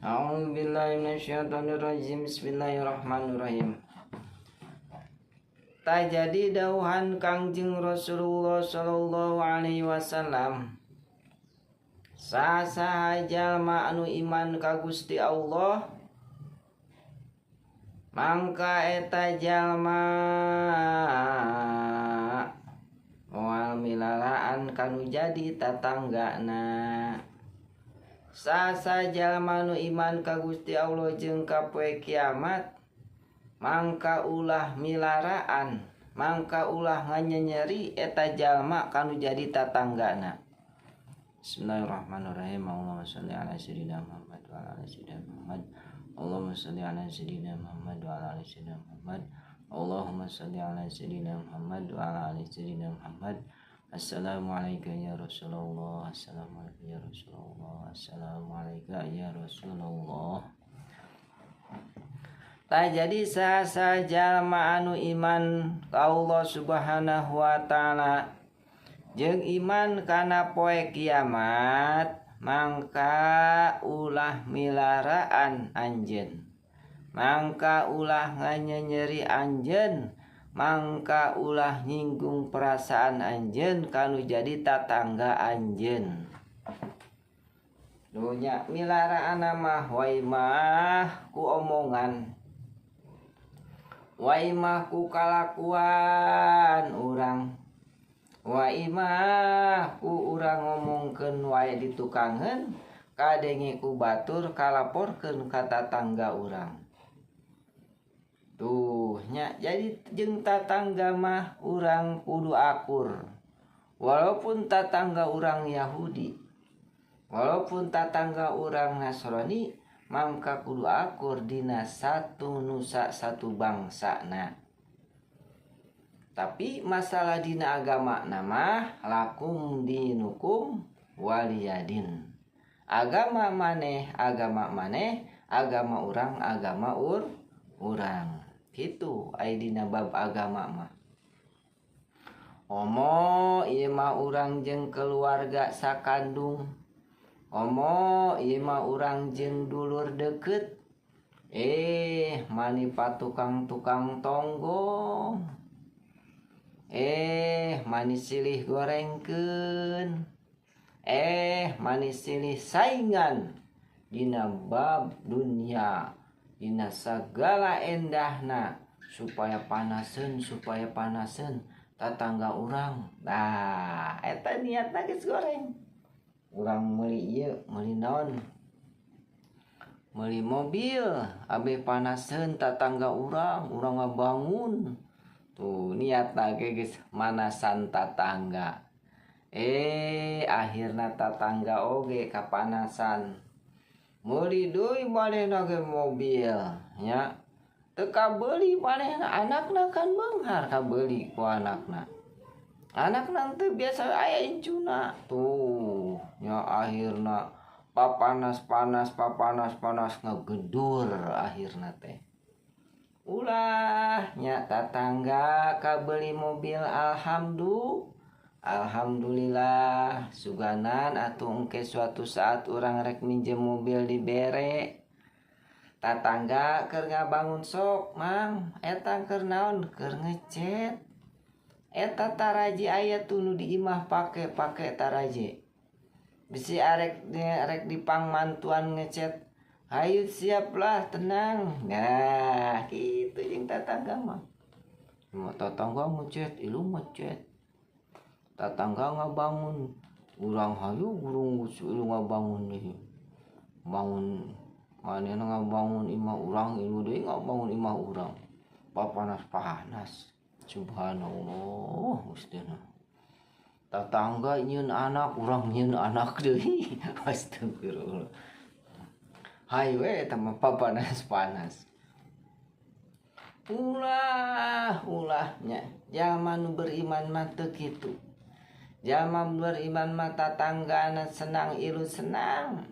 A'udzubillahi minasyaitonirrajim. Bismillahirrahmanirrahim. Tak jadi dauhan Kangjeng Rasulullah sallallahu alaihi wasallam. Saha jalma anu iman ka Gusti Allah, mangka eta jalma moal milaraan kanu jadi tatanggana. Sasa jalma nu iman ka Gusti Allah jeung ka poe kiamat, mangka ulah milaraan, mangka ulah nganyenyeri eta jalma kanu jadi tatanggana. Bismillahirrahmanirrahim. Allahumma shalli ala sayyidina Muhammad wa ala ali sayyidina Muhammad. Allahumma shalli ala sayyidina Muhammad wa ala ali sayyidina Muhammad. Allahumma shalli ala sayyidina Muhammad wa ala ali sayyidina Muhammad. Assalamualaikum ya Rasulullah. Assalamualaikum ya Rasulullah. Assalamualaikum ya Rasulullah. Tak jadi sasa jalma anu iman ka Allah Subhanahu wa taala jeung iman kana poe kiamat, mangka ulah milaraan anjeun, mangka ulah nganyenyeri anjeun, mangka ulah nyinggung perasaan anjeun kanu jadi tatangga anjeun. Dunya milaraan mah wai mah ku omongan, wai mah ku kalakuan urang, wai mah ku urang ngomongkeun wae ditukangeun, kadenge ku batur kalaporkeun ka tatangga urang. Tuh nya jadi jeung tatangga mah urang kudu akur. Walaupun tatangga urang Yahudi, walaupun tatangga urang Nasrani, mangka kudu akur dina satu nusa satu bangsana. Tapi masalah dina agama nama lakum dinukum waliyadin. Agama maneh, agama urang, agama urang. Gitu ai dina bab agama mah. Omo ieu mah urang jeung keluarga sakandung. Omo ieu mah urang jeung dulur deukeut. Mani patukang-tukang tonggong. Mani silih gorengkeun. Mani silih saingan dina bab dunia, dina sagala endahna, supaya panaseun tatangga urang. Nah, eta niatna geus goreng. Urang meuli ieu, meuli naon? Meuli mobil, abe panaseun tatangga urang ngabangun. Tuh niatna ge geus manasan tatangga. Akhirna tatangga oge kapanasan. Meuli deui manehna ge mobil nya. Teu kabeuli manehna, anakna kan beunghar kabeuli ku anakna. Anakna teu biasa aya incuna. Tuh nya akhirna papanas ngagedur akhirna teh. Ulah nya tatangga kabeuli mobil, alhamdulillah suganan atuh engke suatu saat urang rek minjem mobil dibere. Tatangga keur ngabangun sok, Mang. Eta keur naon? Keur ngecet. Eta taraji aya tuh nu di imah pake taraji. Bisi arek dipangmantuan ngecet. Hayu siaplah, tenang. Nah, gitu jeung tatangga mah. Tatangga ngecet, ilu ngecet. Tatangga ngabangun, urang hayu gurung ilu ngabangun deui. Bangun manehna ngabangun imah urang, ilu deui ngabangun imah urang. Papanas. Subhanallah Gustina. Tatangga nyieun anak, urang nyieun anak deui. Astagfirullah. Hai we eta mah papanas. Ulah nya jalma nu beriman mah teu kitu. Jalma beriman mah tatanggana senang ilu senang.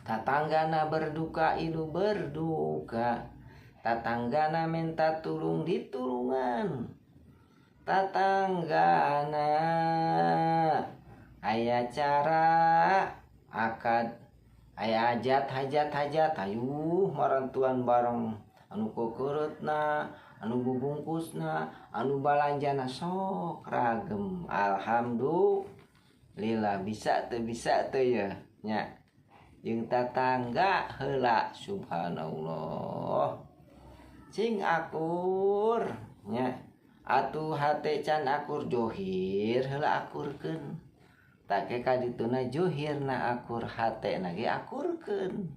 Tatanggana berduka ilu berduka. Tatanggana minta tulung ditulungan. Tatanggana aya cara akad aya hajat hayuh marantuan bareng anu kukurutna anu bubungkusna anu balanjana sok ragem. Alhamdulillah bisa teu ya nya jeung tatangga heula subhanallah cing akur nya atuh hate can akur johir heula akurkeun tak ke kadituna johirna akur hate na ge akurkeun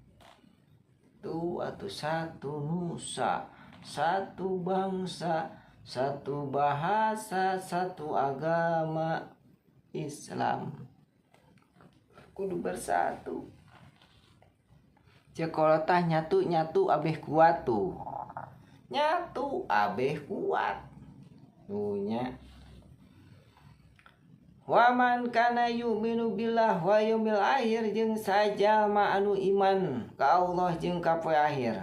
tuh atuh satu nusa satu bangsa satu bahasa satu agama Islam kudu bersatu sekolah tah nyatu abeh kuat tuh nyatu abeh kuat tuhnya waman kana yu'minu billah wa yaumil akhir jeung sajama anu iman ka Allah jeung ka poe akhir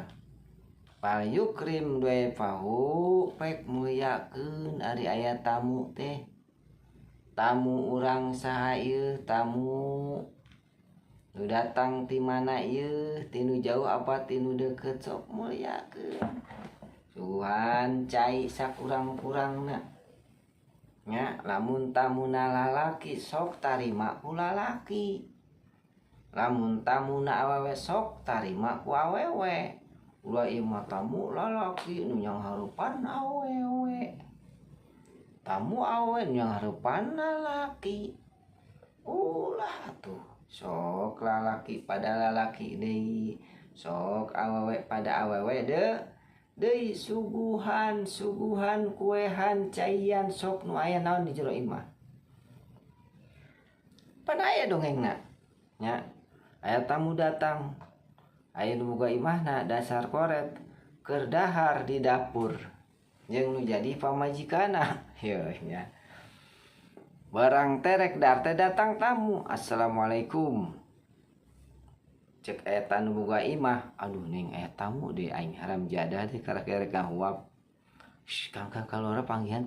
pal yukrim dwefahu pek mulyakeun ari aya tamu teh tamu urang saha ieu tamu nu datang ti mana ieu tinu jauh apa tinu deukeut sok mulyakeun suhan cai sakurang-kurangna nya lamun tamuna lalaki sok tarima ku lalaki lamun tamuna awewe sok tarima ku awewe ulah ieu mah tamu lalaki nu nyang hareupan awewe tamu awewe nu nyang hareupan lalaki ulah tuh sok lalaki pada lalaki deui sok awewe pada awewe deui suguhan kuehan caian sok nu aya naon di jero imah pada aya dongengna nya aya tamu datang aya nu boga imahna dasar koret keur dahar di dapur jeung nu jadi pamajikana yeuh nya barang terek dar teh datang tamu assalamualaikum cek eta nu boga imah aduh ning aya tamu deui aing haram jadah teh karek ngahuap kang kalora panggihan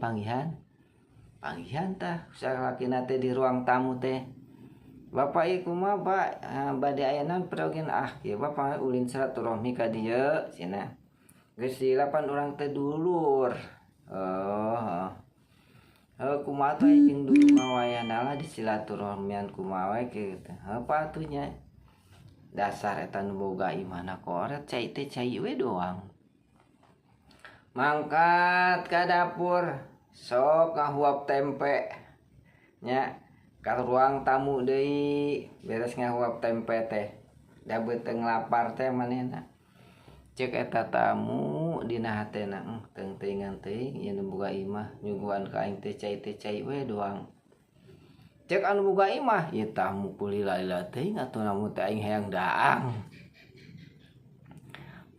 tah salakina teh di ruang tamu teh bapak ieu kumaha Pak bade aya naon perogeun kieu bapak ulin silaturahmi ka dieu cenah geus 8 urang teh dulur kumaha teh jeung dulu mawayana lah di silaturahmian kumaha we kieu teh apa atuh nya dasar eta nu boga imahna koret cai teh cai we doang mangkat ka dapur sok ngahuap tempe nya ka ruang tamu deui beres ngahuap tempe teh da beuteung lapar teh manehna cek eta tamu dina hatena teuing-teuingan teuing ieu nu boga imah nyuguhan ka aing teh cai we doang cek anu boga imah ieu tamu kulila-lila teuing atuh namun teh aing hayang daang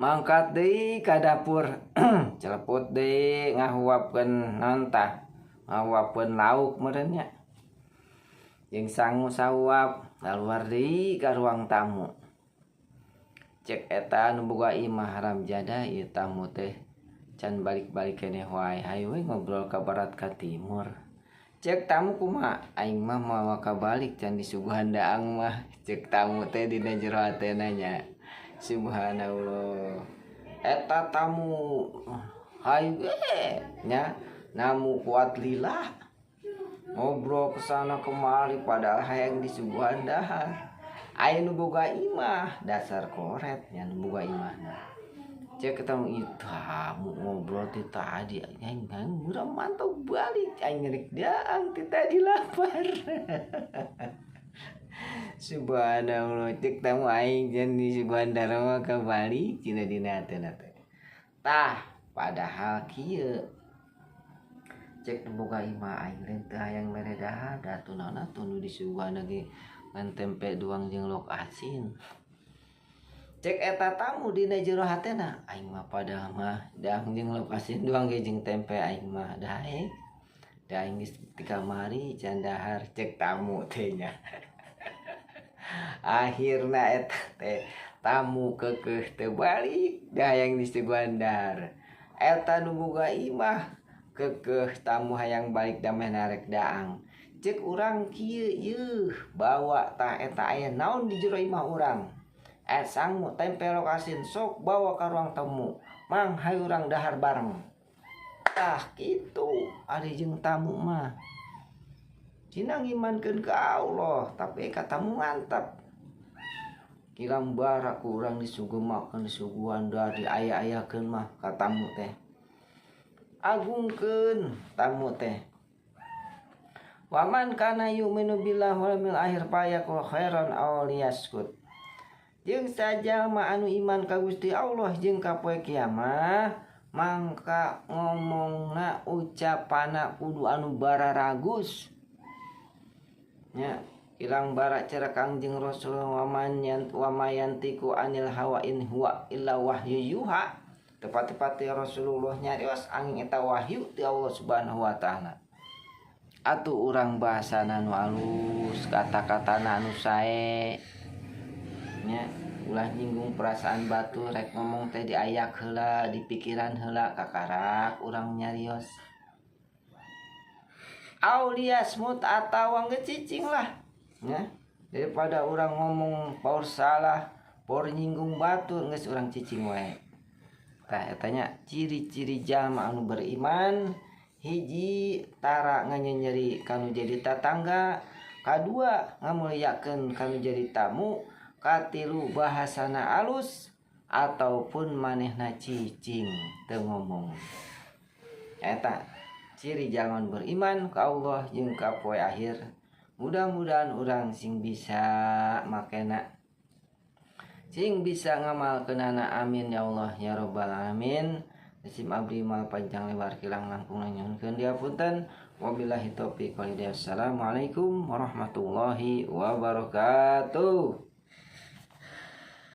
mangkat deui ka dapur celeput deui ngahuapkeun naon tah ngahuapkeun lauk meureun nya jeung sangu sauap kaluar deui ka ruang tamu cek eta anu boga imah haram jadah ieu tamu teh can balik-balik keneh wae hayu we ngobrol ka barat ka timur cek tamu kumaha aing mah moal kabalik can disuguhan daang mah cek tamu teh dina jero hatena nya subhanallah eta tamu hayu we nya namu kuat lillah ngobrol kesana kemari padahal hayang disuguhan dahar aya nu boga imah dasar koret nya nu boga imahna cek ketemu itu tamu ngobrol ti tadi aing urang mantau balik aing rek daang ti tadi lapar subhanallah cek tamu aing jan disuguhan darah ka balik cina dina hatena teh tah padahal kieu cek boga imah aing ren teu hayang mere dahar atuh naon atuh nu disuguhan ge ngan tempe doang jeung lok asin cek eta tamu dina jero hatena aing mah padahal mah daang jeung lok asin doang ge jeung tempe aing mah daek da aing geus ti kamari can dahar cek tamu teh nya akhirna eta teh tamu keukeuh teu balik da hayang disuguhan dahar eta nu boga imah keukeuh tamu hayang balik da meh narek daang cek urang kieu yeuh bawa tah eta aya naon di jero imah urang sangmu tempel lokasin sok bawa ke ruang tamu mang hayu urang dahar bareng tah gitu ari jeung tamu mah cina ngimankeun ka Allah tapi katamu mantap kirang barak urang disugemakeun disuguhan dari aya-ayakeun mah ka tamu teh agungkeun tamu teh waman kana yu'minu billahi wal yawmil akhir fayakul khairan aw liyaskut jeung sajama anu iman ka Gusti Allah jeung ka poe kiamat mangka ngomongna ucapana kudu anu bararagus nya ilang bara cara Kangjeng Rasul wamayantiku anil hawa in huwa illa wahyu yuha tepat-tepat Rasulullah nyarios angin eta wahyu ti Allah Subhanahu wa taala atuh urang bahasana nu alus kata-katana anu sae nya ulah nyinggung perasaan batu rek ngomong teh diayak heula dipikiran heula kakarak urang nyarios aulias mut atawa ngecicing lah ya daripada orang ngomong paur salah paur nyinggung batu geus urang cicing wae tah etanya ciri-ciri jalma anu beriman hiji tara nganyeri kanu jadi tatangga kadua ngamuliakeun kanu jadi tamu katilu bahasana alus ataupun manehna cicing teu ngomong eta ciri jangan beriman ke Allah jeung ka poe akhir mudah-mudahan urang sing bisa makena sing bisa ngamalkeunana amin ya Allah ya rabbal alamin sim abdi mal panjang lebar kilang langkung nyuhunkeun diapunten wabillahi taufiq wal hidayah assalamualaikum warahmatullahi wabarakatuh.